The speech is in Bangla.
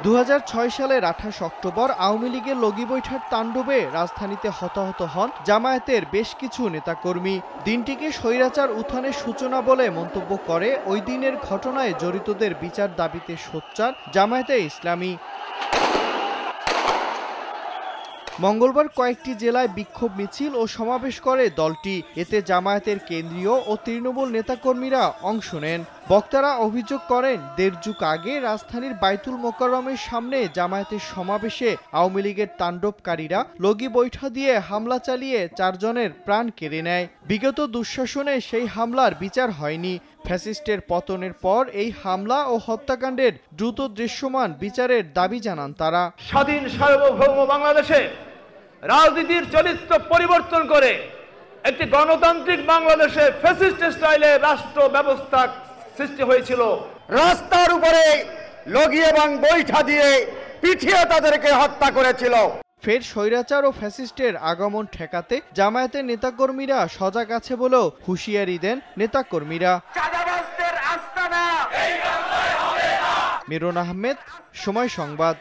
২০০৬ সালের ২৮ অক্টোবর আওয়ামী লীগের লগি বৈঠার তাণ্ডবে রাজধানীতে হতাহত হন জামায়াতের বেশ কিছু নেতাকর্মী। দিনটিকে স্বৈরাচার উত্থানের সূচনা বলে মন্তব্য করে ওই দিনের ঘটনায় জড়িতদের বিচার দাবিতে সোচ্চার জামায়াতে ইসলামী। মঙ্গলবার কয়েকটি জেলায় বিক্ষোভ মিছিল ও সমাবেশ করে দলটি। এতে জামায়াতের কেন্দ্রীয় ও তৃণমূল নেতাকর্মীরা অংশ নেন। বক্তারা অভিযোগ করেন, দেড় যুগ আগে রাজধানীর বাইতুল মোকাররমের সামনে জামায়াতের সমাবেশে আওয়ামী লীগের তাণ্ডবকারীরা লগি বৈঠা দিয়ে হামলা চালিয়ে ৪ জনের প্রাণ কেড়ে নেয়। বিগত দুঃশাসনে সেই হামলার বিচার হয়নি। ফ্যাসিস্টের পতনের পর এই হামলা ও হত্যাকাণ্ডের দ্রুত দৃশ্যমান বিচারের দাবি জানান তারা। স্বাধীন সার্বভৌম বাংলাদেশে রাজনীতির চরিত্র পরিবর্তন করে একটি গণতান্ত্রিক বাংলাদেশে ফ্যাসিস্ট স্টাইলে রাষ্ট্র ব্যবস্থা সৃষ্টি হয়েছিল। রাস্তার উপরে লগি এবং বৈঠা দিয়ে পিটিয়ে তাদেরকে হত্যা করেছিল। ফের স্বৈরাচার ও ফ্যাসিস্টের আগমন ঠেকাতে জামায়াতের নেতাকর্মীরা সজাগ আছে বলেও হুঁশিয়ারি দেন নেতাকর্মীরা। মিরন আহমেদ, সময় সংবাদ।